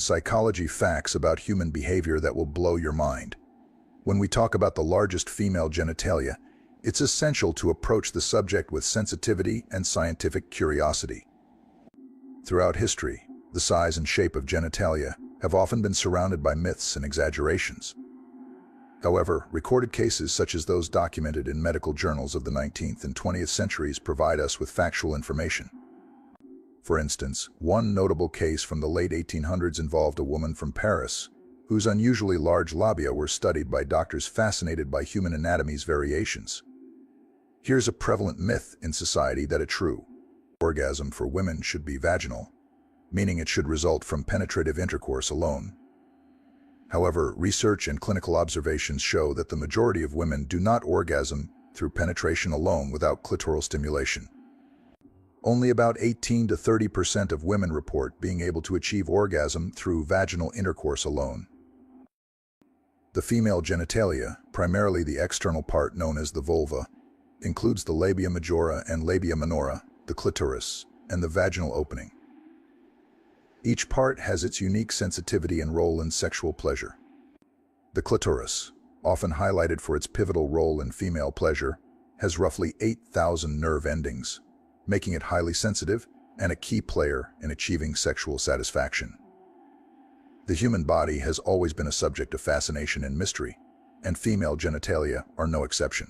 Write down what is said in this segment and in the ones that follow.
Psychology facts about human behavior that will blow your mind. When we talk about the largest female genitalia, it's essential to approach the subject with sensitivity and scientific curiosity. Throughout history, the size and shape of genitalia have often been surrounded by myths and exaggerations. However, recorded cases such as those documented in medical journals of the 19th and 20th centuries provide us with factual information. For instance, one notable case from the late 1800s involved a woman from Paris whose unusually large labia were studied by doctors fascinated by human anatomy's variations. Here's a prevalent myth in society that a true orgasm for women should be vaginal, meaning it should result from penetrative intercourse alone. However, research and clinical observations show that the majority of women do not orgasm through penetration alone without clitoral stimulation. Only about 18 to 30% of women report being able to achieve orgasm through vaginal intercourse alone. The female genitalia, primarily the external part known as the vulva, includes the labia majora and labia minora, the clitoris, and the vaginal opening. Each part has its unique sensitivity and role in sexual pleasure. The clitoris, often highlighted for its pivotal role in female pleasure, has roughly 8,000 nerve endings, making it highly sensitive and a key player in achieving sexual satisfaction. The human body has always been a subject of fascination and mystery, and female genitalia are no exception.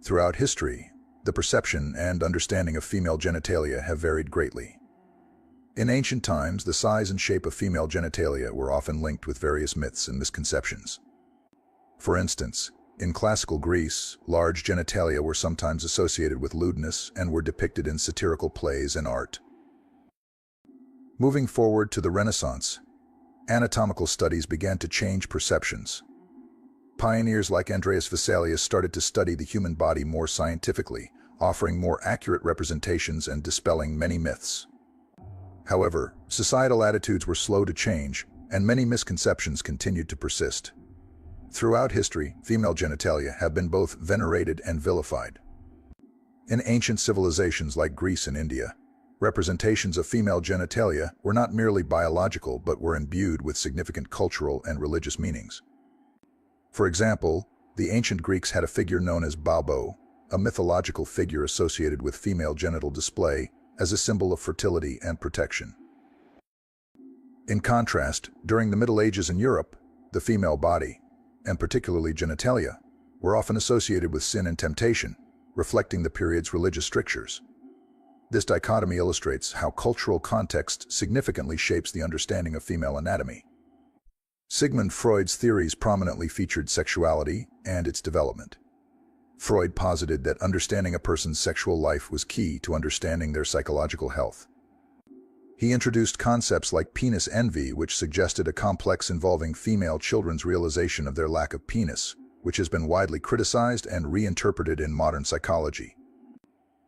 Throughout history, the perception and understanding of female genitalia have varied greatly. In ancient times, the size and shape of female genitalia were often linked with various myths and misconceptions. For instance, in classical Greece, large genitalia were sometimes associated with lewdness and were depicted in satirical plays and art. Moving forward to the Renaissance, anatomical studies began to change perceptions. Pioneers like Andreas Vesalius started to study the human body more scientifically, offering more accurate representations and dispelling many myths. However, societal attitudes were slow to change, and many misconceptions continued to persist. Throughout history, female genitalia have been both venerated and vilified. In ancient civilizations like Greece and India, representations of female genitalia were not merely biological but were imbued with significant cultural and religious meanings. For example, the ancient Greeks had a figure known as Baubo, a mythological figure associated with female genital display as a symbol of fertility and protection. In contrast, during the Middle Ages in Europe, the female body, and particularly genitalia, were often associated with sin and temptation, reflecting the period's religious strictures. This dichotomy illustrates how cultural context significantly shapes the understanding of female anatomy. Sigmund Freud's theories prominently featured sexuality and its development. Freud posited that understanding a person's sexual life was key to understanding their psychological health. He introduced concepts like penis envy, which suggested a complex involving female children's realization of their lack of penis, which has been widely criticized and reinterpreted in modern psychology.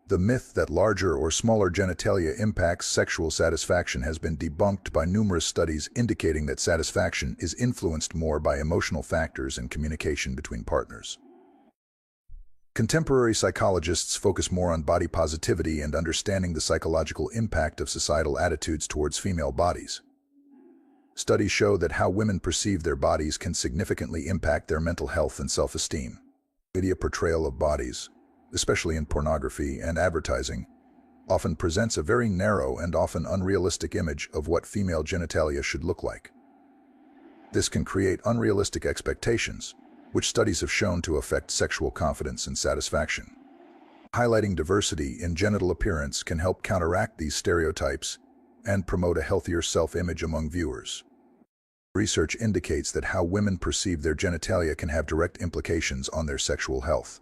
The myth that larger or smaller genitalia impacts sexual satisfaction has been debunked by numerous studies indicating that satisfaction is influenced more by emotional factors and communication between partners. Contemporary psychologists focus more on body positivity and understanding the psychological impact of societal attitudes towards female bodies. Studies show that how women perceive their bodies can significantly impact their mental health and self-esteem. Media portrayal of bodies, especially in pornography and advertising, often presents a very narrow and often unrealistic image of what female genitalia should look like. This can create unrealistic expectations, which studies have shown to affect sexual confidence and satisfaction. Highlighting diversity in genital appearance can help counteract these stereotypes and promote a healthier self-image among viewers. Research indicates that how women perceive their genitalia can have direct implications on their sexual health.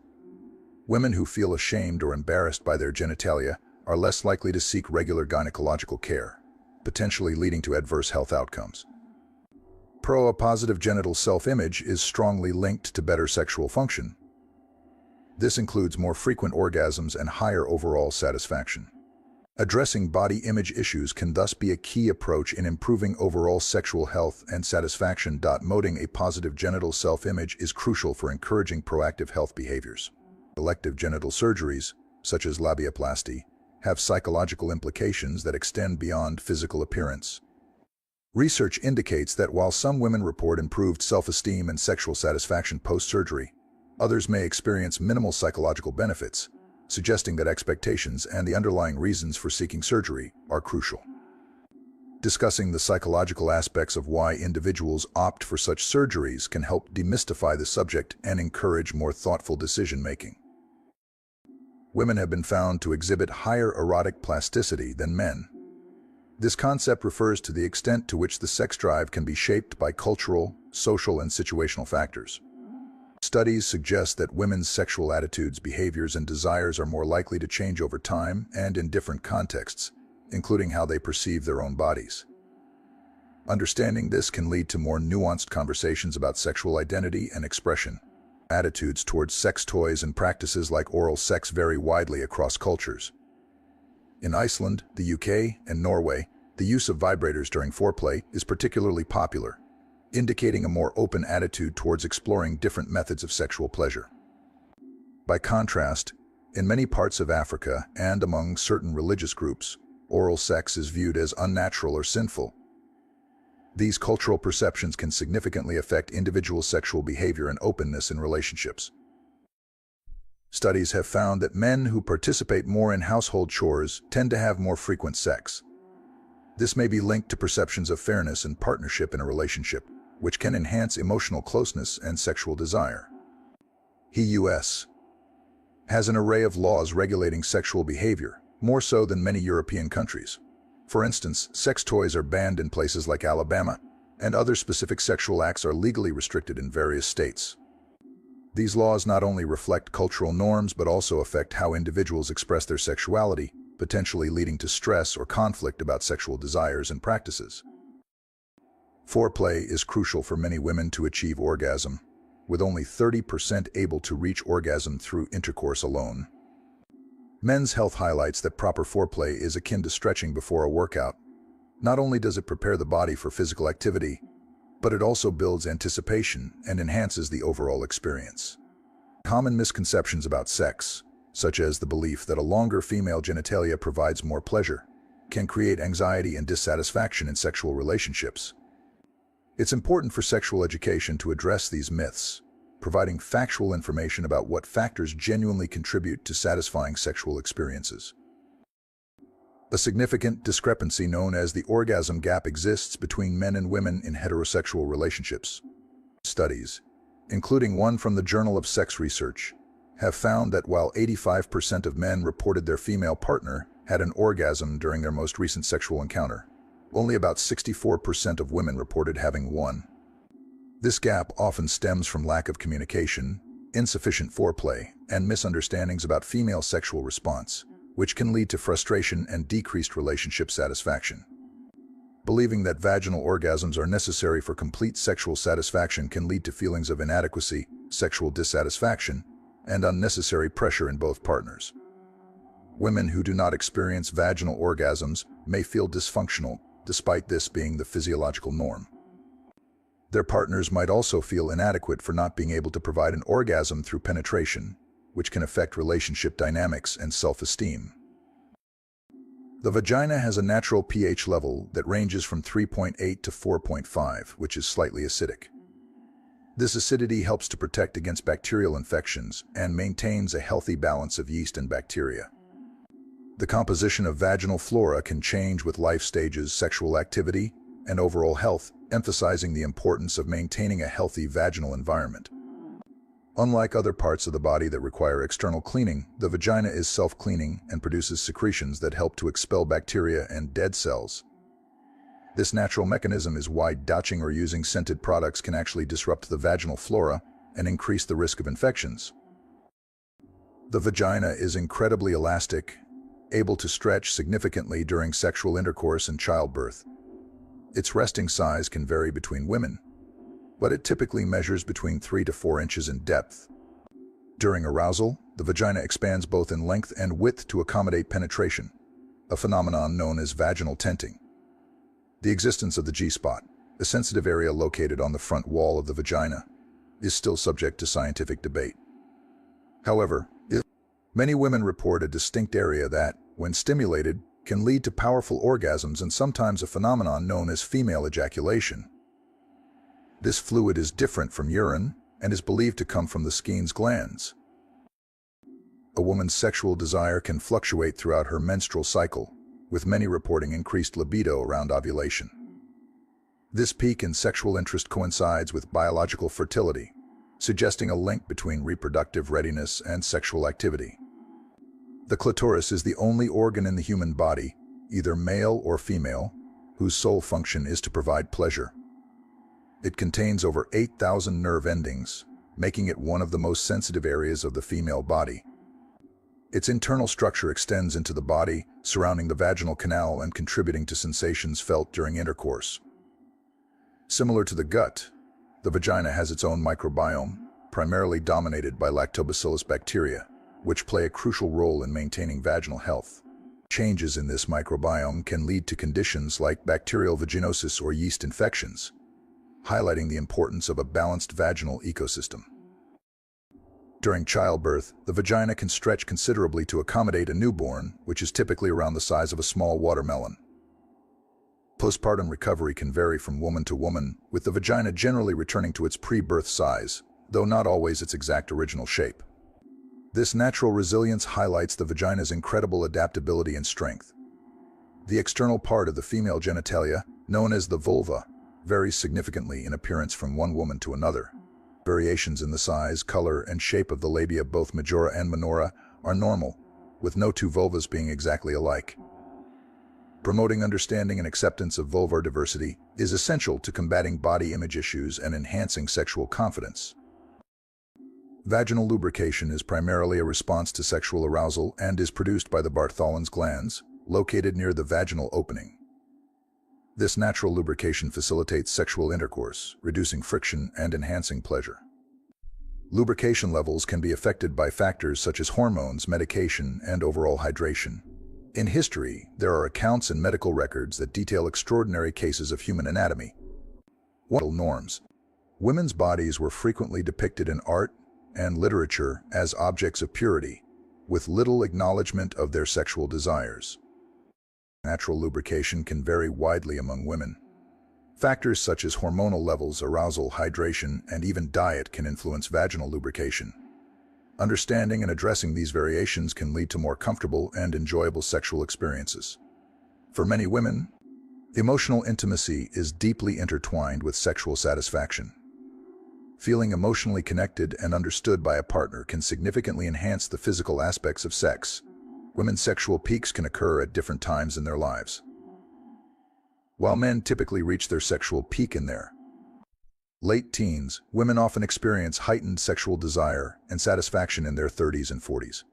Women who feel ashamed or embarrassed by their genitalia are less likely to seek regular gynecological care, potentially leading to adverse health outcomes. A positive genital self-image is strongly linked to better sexual function. This includes more frequent orgasms and higher overall satisfaction. Addressing body image issues can thus be a key approach in improving overall sexual health and satisfaction. Promoting a positive genital self-image is crucial for encouraging proactive health behaviors. Elective genital surgeries, such as labiaplasty, have psychological implications that extend beyond physical appearance. Research indicates that while some women report improved self-esteem and sexual satisfaction post-surgery, others may experience minimal psychological benefits, suggesting that expectations and the underlying reasons for seeking surgery are crucial. Discussing the psychological aspects of why individuals opt for such surgeries can help demystify the subject and encourage more thoughtful decision-making. Women have been found to exhibit higher erotic plasticity than men. This concept refers to the extent to which the sex drive can be shaped by cultural, social, and situational factors. Studies suggest that women's sexual attitudes, behaviors, and desires are more likely to change over time and in different contexts, including how they perceive their own bodies. Understanding this can lead to more nuanced conversations about sexual identity and expression. Attitudes towards sex toys and practices like oral sex vary widely across cultures. In Iceland, the UK, and Norway, the use of vibrators during foreplay is particularly popular, indicating a more open attitude towards exploring different methods of sexual pleasure. By contrast, in many parts of Africa and among certain religious groups, oral sex is viewed as unnatural or sinful. These cultural perceptions can significantly affect individual sexual behavior and openness in relationships. Studies have found that men who participate more in household chores tend to have more frequent sex. This may be linked to perceptions of fairness and partnership in a relationship, which can enhance emotional closeness and sexual desire. The U.S. has an array of laws regulating sexual behavior, more so than many European countries. For instance, sex toys are banned in places like Alabama, and other specific sexual acts are legally restricted in various states. These laws not only reflect cultural norms but also affect how individuals express their sexuality, potentially leading to stress or conflict about sexual desires and practices. Foreplay is crucial for many women to achieve orgasm, with only 30% able to reach orgasm through intercourse alone. Men's Health highlights that proper foreplay is akin to stretching before a workout. Not only does it prepare the body for physical activity, but it also builds anticipation and enhances the overall experience. Common misconceptions about sex, such as the belief that a longer female genitalia provides more pleasure, can create anxiety and dissatisfaction in sexual relationships. It's important for sexual education to address these myths, providing factual information about what factors genuinely contribute to satisfying sexual experiences. A significant discrepancy known as the orgasm gap exists between men and women in heterosexual relationships. Studies, including one from the Journal of Sex Research, have found that while 85% of men reported their female partner had an orgasm during their most recent sexual encounter, only about 64% of women reported having one. This gap often stems from lack of communication, insufficient foreplay, and misunderstandings about female sexual response, which can lead to frustration and decreased relationship satisfaction. Believing that vaginal orgasms are necessary for complete sexual satisfaction can lead to feelings of inadequacy, sexual dissatisfaction, and unnecessary pressure in both partners. Women who do not experience vaginal orgasms may feel dysfunctional, despite this being the physiological norm. Their partners might also feel inadequate for not being able to provide an orgasm through penetration, which can affect relationship dynamics and self-esteem. The vagina has a natural pH level that ranges from 3.8 to 4.5, which is slightly acidic. This acidity helps to protect against bacterial infections and maintains a healthy balance of yeast and bacteria. The composition of vaginal flora can change with life stages, sexual activity, and overall health, emphasizing the importance of maintaining a healthy vaginal environment. Unlike other parts of the body that require external cleaning, the vagina is self-cleaning and produces secretions that help to expel bacteria and dead cells. This natural mechanism is why douching or using scented products can actually disrupt the vaginal flora and increase the risk of infections. The vagina is incredibly elastic, able to stretch significantly during sexual intercourse and childbirth. Its resting size can vary between women, but it typically measures between 3 to 4 inches in depth. During arousal, the vagina expands both in length and width to accommodate penetration, a phenomenon known as vaginal tenting. The existence of the G-spot, a sensitive area located on the front wall of the vagina, is still subject to scientific debate. However, many women report a distinct area that, when stimulated, can lead to powerful orgasms and sometimes a phenomenon known as female ejaculation. This fluid is different from urine and is believed to come from the Skene's glands. A woman's sexual desire can fluctuate throughout her menstrual cycle, with many reporting increased libido around ovulation. This peak in sexual interest coincides with biological fertility, suggesting a link between reproductive readiness and sexual activity. The clitoris is the only organ in the human body, either male or female, whose sole function is to provide pleasure. It contains over 8,000 nerve endings, making it one of the most sensitive areas of the female body. Its internal structure extends into the body, surrounding the vaginal canal and contributing to sensations felt during intercourse. Similar to the gut, the vagina has its own microbiome, primarily dominated by lactobacillus bacteria, which play a crucial role in maintaining vaginal health. Changes in this microbiome can lead to conditions like bacterial vaginosis or yeast infections, highlighting the importance of a balanced vaginal ecosystem. During childbirth, the vagina can stretch considerably to accommodate a newborn, which is typically around the size of a small watermelon. Postpartum recovery can vary from woman to woman, with the vagina generally returning to its pre-birth size, though not always its exact original shape. This natural resilience highlights the vagina's incredible adaptability and strength. The external part of the female genitalia, known as the vulva, varies significantly in appearance from one woman to another. Variations in the size, color, and shape of the labia, both majora and minora, are normal, with no two vulvas being exactly alike. Promoting understanding and acceptance of vulvar diversity is essential to combating body image issues and enhancing sexual confidence. Vaginal lubrication is primarily a response to sexual arousal and is produced by the Bartholin's glands, located near the vaginal opening. This natural lubrication facilitates sexual intercourse, reducing friction and enhancing pleasure. Lubrication levels can be affected by factors such as hormones, medication, and overall hydration. In history, there are accounts and medical records that detail extraordinary cases of human anatomy. Norms. Women's bodies were frequently depicted in art and literature as objects of purity, with little acknowledgement of their sexual desires. Natural lubrication can vary widely among women. Factors such as hormonal levels, arousal, hydration, and even diet can influence vaginal lubrication. Understanding and addressing these variations can lead to more comfortable and enjoyable sexual experiences. For many women, emotional intimacy is deeply intertwined with sexual satisfaction. Feeling emotionally connected and understood by a partner can significantly enhance the physical aspects of sex. Women's sexual peaks can occur at different times in their lives. While men typically reach their sexual peak in their late teens, women often experience heightened sexual desire and satisfaction in their 30s and 40s.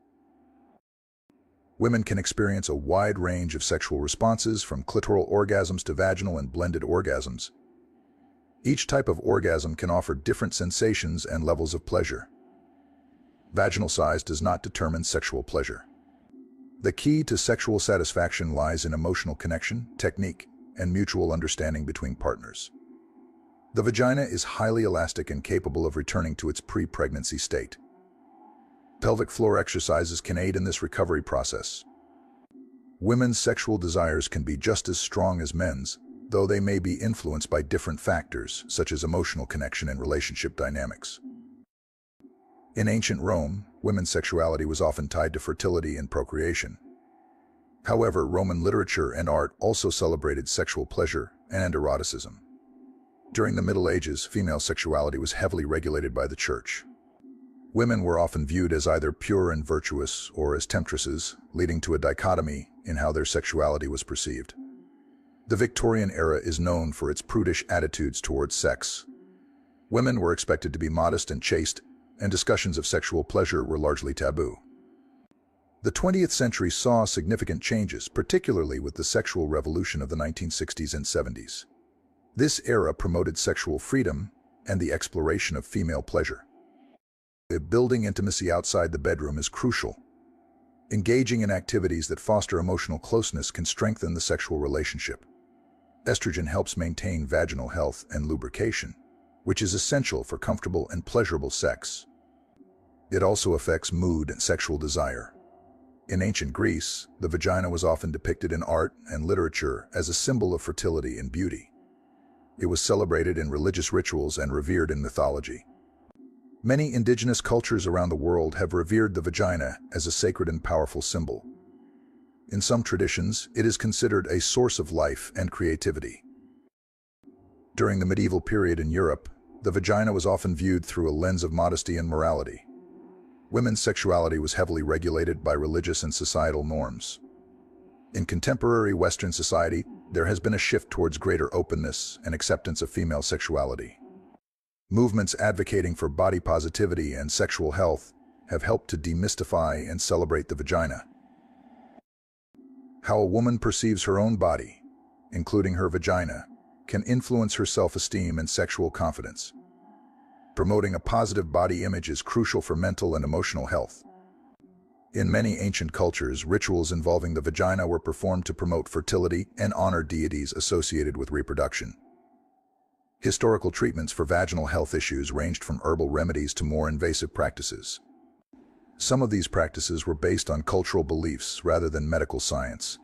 Women can experience a wide range of sexual responses, from clitoral orgasms to vaginal and blended orgasms. Each type of orgasm can offer different sensations and levels of pleasure. Vaginal size does not determine sexual pleasure. The key to sexual satisfaction lies in emotional connection, technique, and mutual understanding between partners. The vagina is highly elastic and capable of returning to its pre-pregnancy state. Pelvic floor exercises can aid in this recovery process. Women's sexual desires can be just as strong as men's, though they may be influenced by different factors, such as emotional connection and relationship dynamics. In ancient Rome, women's sexuality was often tied to fertility and procreation. However, Roman literature and art also celebrated sexual pleasure and eroticism. During the Middle Ages, female sexuality was heavily regulated by the Church. Women were often viewed as either pure and virtuous or as temptresses, leading to a dichotomy in how their sexuality was perceived. The Victorian era is known for its prudish attitudes towards sex. Women were expected to be modest and chaste, and discussions of sexual pleasure were largely taboo. The 20th century saw significant changes, particularly with the sexual revolution of the 1960s and 70s. This era promoted sexual freedom and the exploration of female pleasure. Building intimacy outside the bedroom is crucial. Engaging in activities that foster emotional closeness can strengthen the sexual relationship. Estrogen helps maintain vaginal health and lubrication, which is essential for comfortable and pleasurable sex. It also affects mood and sexual desire. In ancient Greece, the vagina was often depicted in art and literature as a symbol of fertility and beauty. It was celebrated in religious rituals and revered in mythology. Many indigenous cultures around the world have revered the vagina as a sacred and powerful symbol. In some traditions, it is considered a source of life and creativity. During the medieval period in Europe, the vagina was often viewed through a lens of modesty and morality. Women's sexuality was heavily regulated by religious and societal norms. In contemporary Western society, there has been a shift towards greater openness and acceptance of female sexuality. Movements advocating for body positivity and sexual health have helped to demystify and celebrate the vagina. How a woman perceives her own body, including her vagina, can influence her self-esteem and sexual confidence. Promoting a positive body image is crucial for mental and emotional health. In many ancient cultures, rituals involving the vagina were performed to promote fertility and honor deities associated with reproduction. Historical treatments for vaginal health issues ranged from herbal remedies to more invasive practices. Some of these practices were based on cultural beliefs rather than medical science.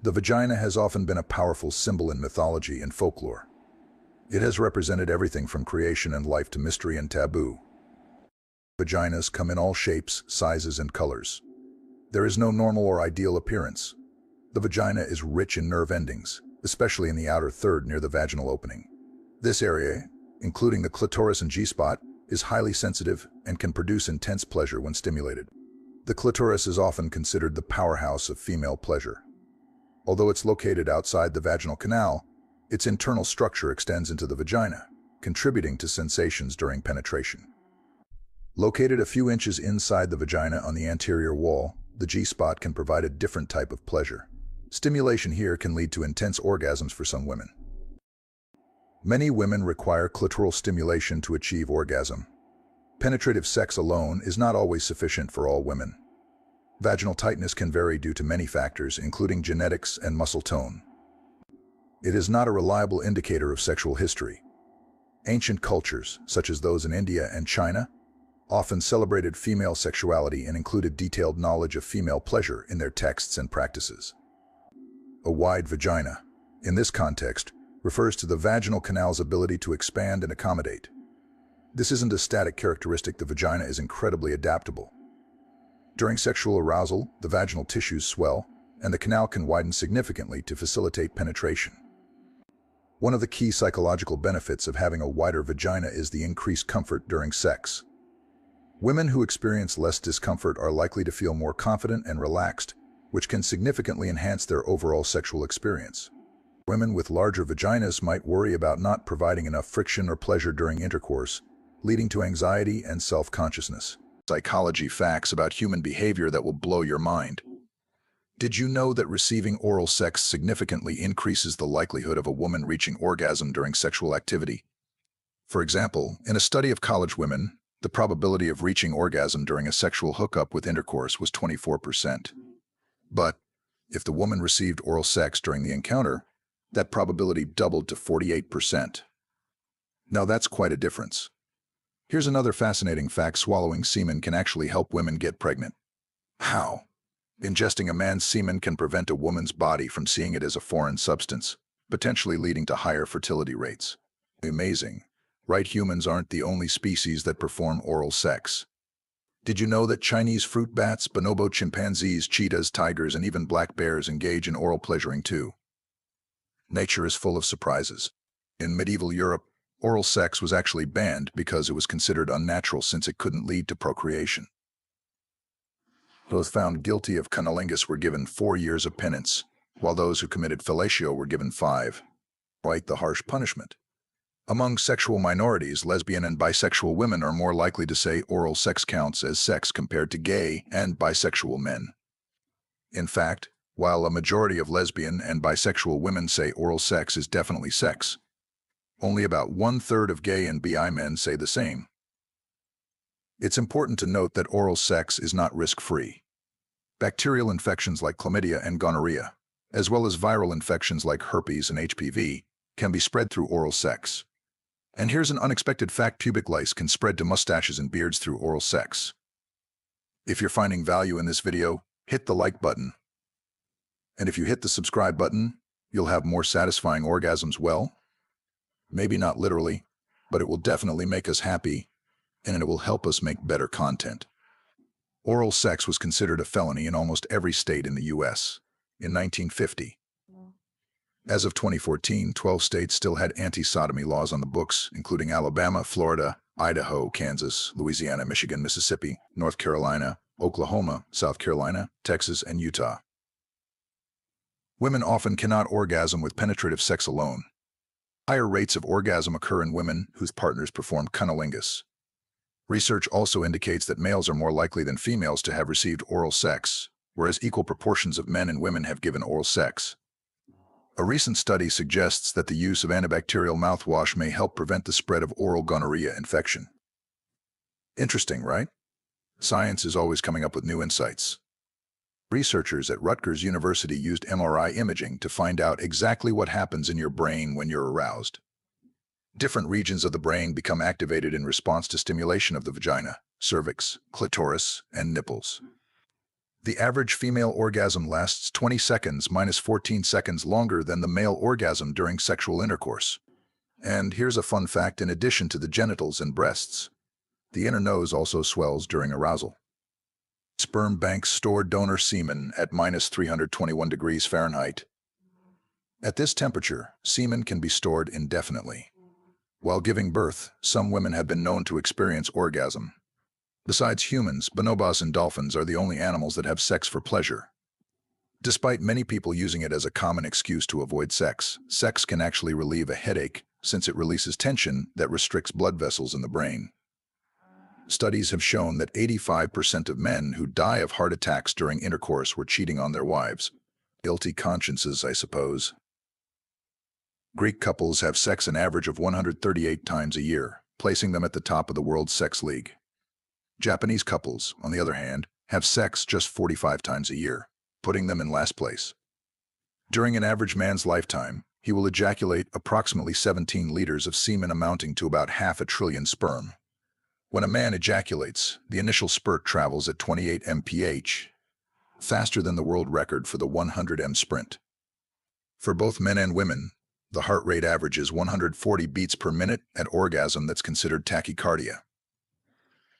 The vagina has often been a powerful symbol in mythology and folklore. It has represented everything from creation and life to mystery and taboo. Vaginas come in all shapes, sizes, and colors. There is no normal or ideal appearance. The vagina is rich in nerve endings, especially in the outer third near the vaginal opening. This area, including the clitoris and G-spot, is highly sensitive and can produce intense pleasure when stimulated. The clitoris is often considered the powerhouse of female pleasure. Although it's located outside the vaginal canal, its internal structure extends into the vagina, contributing to sensations during penetration. Located a few inches inside the vagina on the anterior wall, the G-spot can provide a different type of pleasure. Stimulation here can lead to intense orgasms for some women. Many women require clitoral stimulation to achieve orgasm. Penetrative sex alone is not always sufficient for all women. Vaginal tightness can vary due to many factors, including genetics and muscle tone. It is not a reliable indicator of sexual history. Ancient cultures, such as those in India and China, often celebrated female sexuality and included detailed knowledge of female pleasure in their texts and practices. A wide vagina, in this context, refers to the vaginal canal's ability to expand and accommodate. This isn't a static characteristic. The vagina is incredibly adaptable. During sexual arousal, the vaginal tissues swell, and the canal can widen significantly to facilitate penetration. One of the key psychological benefits of having a wider vagina is the increased comfort during sex. Women who experience less discomfort are likely to feel more confident and relaxed, which can significantly enhance their overall sexual experience. Women with larger vaginas might worry about not providing enough friction or pleasure during intercourse, leading to anxiety and self-consciousness. Psychology facts about human behavior that will blow your mind. Did you know that receiving oral sex significantly increases the likelihood of a woman reaching orgasm during sexual activity? For example, in a study of college women, the probability of reaching orgasm during a sexual hookup with intercourse was 24%. But if the woman received oral sex during the encounter, that probability doubled to 48%. Now that's quite a difference. Here's another fascinating fact: swallowing semen can actually help women get pregnant. How? Ingesting a man's semen can prevent a woman's body from seeing it as a foreign substance, potentially leading to higher fertility rates. Amazing, right? Humans aren't the only species that perform oral sex. Did you know that Chinese fruit bats, bonobo chimpanzees, cheetahs, tigers, and even black bears engage in oral pleasuring too? Nature is full of surprises. In medieval Europe, oral sex was actually banned because it was considered unnatural since it couldn't lead to procreation. Those found guilty of cunnilingus were given 4 years of penance, while those who committed fellatio were given 5. Quite the harsh punishment. Among sexual minorities, lesbian and bisexual women are more likely to say oral sex counts as sex compared to gay and bisexual men. In fact, while a majority of lesbian and bisexual women say oral sex is definitely sex, only about 1/3 of gay and bi men say the same. It's important to note that oral sex is not risk-free. Bacterial infections like chlamydia and gonorrhea, as well as viral infections like herpes and HPV, can be spread through oral sex. And here's an unexpected fact: pubic lice can spread to mustaches and beards through oral sex. If you're finding value in this video, hit the like button. And if you hit the subscribe button, you'll have more satisfying orgasms. Well, maybe not literally, but it will definitely make us happy, and it will help us make better content. Oral sex was considered a felony in almost every state in the U.S. in 1950. As of 2014, 12 states still had anti-sodomy laws on the books, including Alabama, Florida, Idaho, Kansas, Louisiana, Michigan, Mississippi, North Carolina, Oklahoma, South Carolina, Texas, and Utah. Women often cannot orgasm with penetrative sex alone. Higher rates of orgasm occur in women whose partners perform cunnilingus. Research also indicates that males are more likely than females to have received oral sex, whereas equal proportions of men and women have given oral sex. A recent study suggests that the use of antibacterial mouthwash may help prevent the spread of oral gonorrhea infection. Interesting, right? Science is always coming up with new insights. Researchers at Rutgers University used MRI imaging to find out exactly what happens in your brain when you're aroused. Different regions of the brain become activated in response to stimulation of the vagina, cervix, clitoris, and nipples. The average female orgasm lasts 20 seconds minus 14 seconds longer than the male orgasm during sexual intercourse. And here's a fun fact: in addition to the genitals and breasts, the inner nose also swells during arousal. Sperm banks store donor semen at minus 321 degrees Fahrenheit. At this temperature, semen can be stored indefinitely. While giving birth, some women have been known to experience orgasm. Besides humans, bonobos and dolphins are the only animals that have sex for pleasure. Despite many people using it as a common excuse to avoid sex, sex can actually relieve a headache since it releases tension that restricts blood vessels in the brain. Studies have shown that 85% of men who die of heart attacks during intercourse were cheating on their wives. Guilty consciences, I suppose. Greek couples have sex an average of 138 times a year, placing them at the top of the world's sex league. Japanese couples, on the other hand, have sex just 45 times a year, putting them in last place. During an average man's lifetime, he will ejaculate approximately 17 liters of semen, amounting to about 500 billion sperm. When a man ejaculates, the initial spurt travels at 28 mph, faster than the world record for the 100 m sprint. For both men and women, the heart rate averages 140 beats per minute at orgasm. That's considered tachycardia.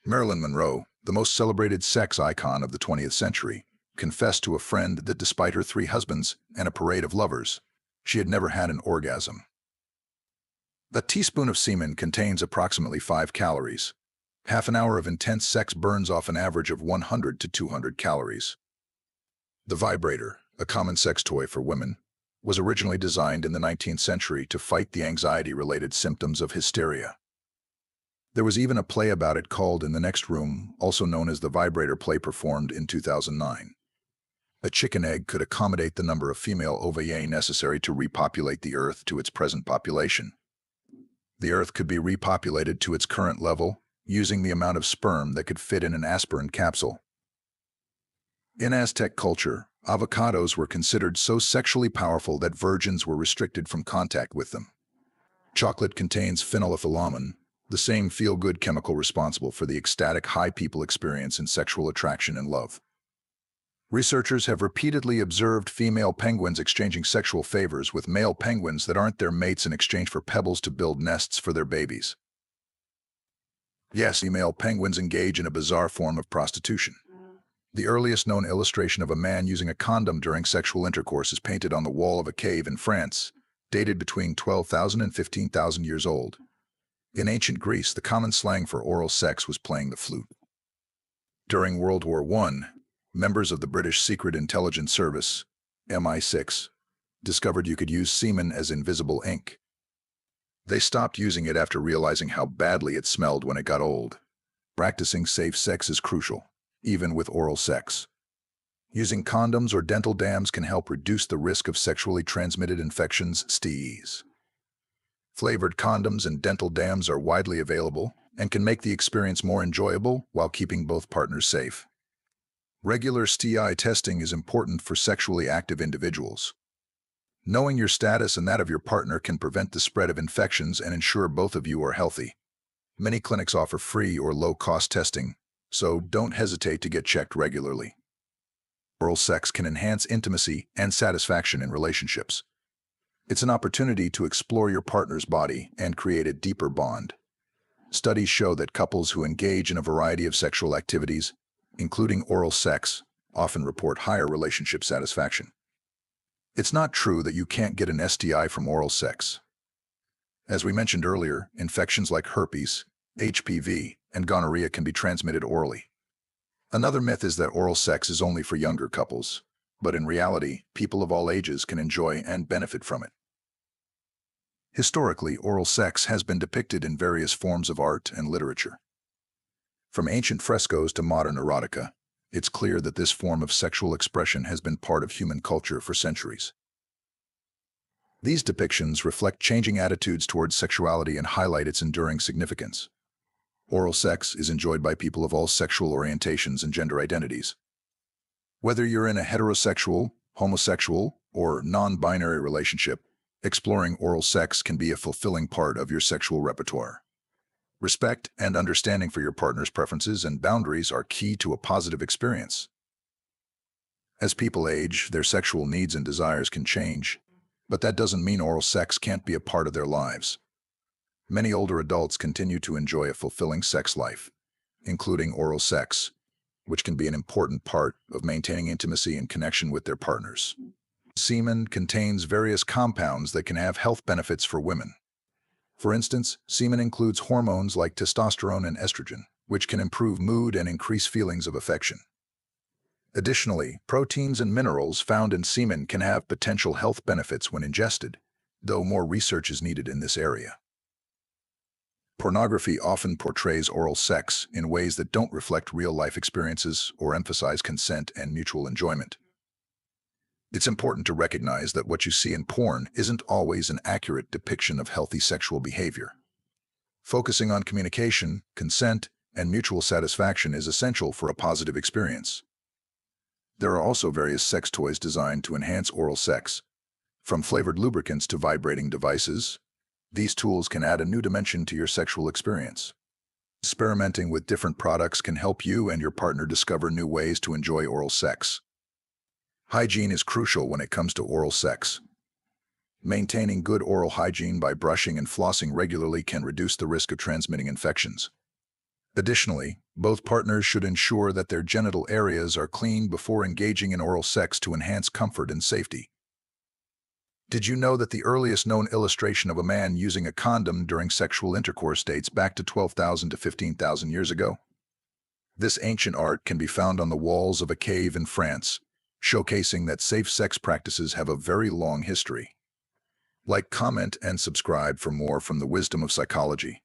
Marilyn Monroe, the most celebrated sex icon of the 20th century, confessed to a friend that despite her 3 husbands and a parade of lovers, she had never had an orgasm. A teaspoon of semen contains approximately 5 calories. Half an hour of intense sex burns off an average of 100 to 200 calories. The vibrator, a common sex toy for women, was originally designed in the 19th century to fight the anxiety-related symptoms of hysteria. There was even a play about it called In the Next Room, also known as the vibrator play, performed in 2009. A chicken egg could accommodate the number of female ovae necessary to repopulate the Earth to its present population. The Earth could be repopulated to its current level using the amount of sperm that could fit in an aspirin capsule. In Aztec culture, avocados were considered so sexually powerful that virgins were restricted from contact with them. Chocolate contains phenylethylamine, the same feel-good chemical responsible for the ecstatic high people experience in sexual attraction and love. Researchers have repeatedly observed female penguins exchanging sexual favors with male penguins that aren't their mates in exchange for pebbles to build nests for their babies. Yes, female penguins engage in a bizarre form of prostitution. The earliest known illustration of a man using a condom during sexual intercourse is painted on the wall of a cave in France, dated between 12,000 and 15,000 years old. In ancient Greece, the common slang for oral sex was playing the flute. During World War I, members of the British Secret Intelligence Service, MI6, discovered you could use semen as invisible ink. They stopped using it after realizing how badly it smelled when it got old. Practicing safe sex is crucial, even with oral sex. Using condoms or dental dams can help reduce the risk of sexually transmitted infections, STIs. Flavored condoms and dental dams are widely available and can make the experience more enjoyable while keeping both partners safe. Regular STI testing is important for sexually active individuals. Knowing your status and that of your partner can prevent the spread of infections and ensure both of you are healthy. Many clinics offer free or low-cost testing, so don't hesitate to get checked regularly. Oral sex can enhance intimacy and satisfaction in relationships. It's an opportunity to explore your partner's body and create a deeper bond. Studies show that couples who engage in a variety of sexual activities, including oral sex, often report higher relationship satisfaction. It's not true that you can't get an STI from oral sex. As we mentioned earlier, infections like herpes, HPV, and gonorrhea can be transmitted orally. Another myth is that oral sex is only for younger couples, but in reality, people of all ages can enjoy and benefit from it. Historically, oral sex has been depicted in various forms of art and literature. From ancient frescoes to modern erotica, it's clear that this form of sexual expression has been part of human culture for centuries. These depictions reflect changing attitudes towards sexuality and highlight its enduring significance. Oral sex is enjoyed by people of all sexual orientations and gender identities. Whether you're in a heterosexual, homosexual, or non-binary relationship, exploring oral sex can be a fulfilling part of your sexual repertoire. Respect and understanding for your partner's preferences and boundaries are key to a positive experience. As people age, their sexual needs and desires can change, but that doesn't mean oral sex can't be a part of their lives. Many older adults continue to enjoy a fulfilling sex life, including oral sex, which can be an important part of maintaining intimacy and connection with their partners. Semen contains various compounds that can have health benefits for women. For instance, semen includes hormones like testosterone and estrogen, which can improve mood and increase feelings of affection. Additionally, proteins and minerals found in semen can have potential health benefits when ingested, though more research is needed in this area. Pornography often portrays oral sex in ways that don't reflect real-life experiences or emphasize consent and mutual enjoyment. It's important to recognize that what you see in porn isn't always an accurate depiction of healthy sexual behavior. Focusing on communication, consent, and mutual satisfaction is essential for a positive experience. There are also various sex toys designed to enhance oral sex. From flavored lubricants to vibrating devices, these tools can add a new dimension to your sexual experience. Experimenting with different products can help you and your partner discover new ways to enjoy oral sex. Hygiene is crucial when it comes to oral sex. Maintaining good oral hygiene by brushing and flossing regularly can reduce the risk of transmitting infections. Additionally, both partners should ensure that their genital areas are clean before engaging in oral sex to enhance comfort and safety. Did you know that the earliest known illustration of a man using a condom during sexual intercourse dates back to 12,000 to 15,000 years ago? This ancient art can be found on the walls of a cave in France, showcasing that safe sex practices have a very long history. Like, comment, and subscribe for more from the wisdom of psychology.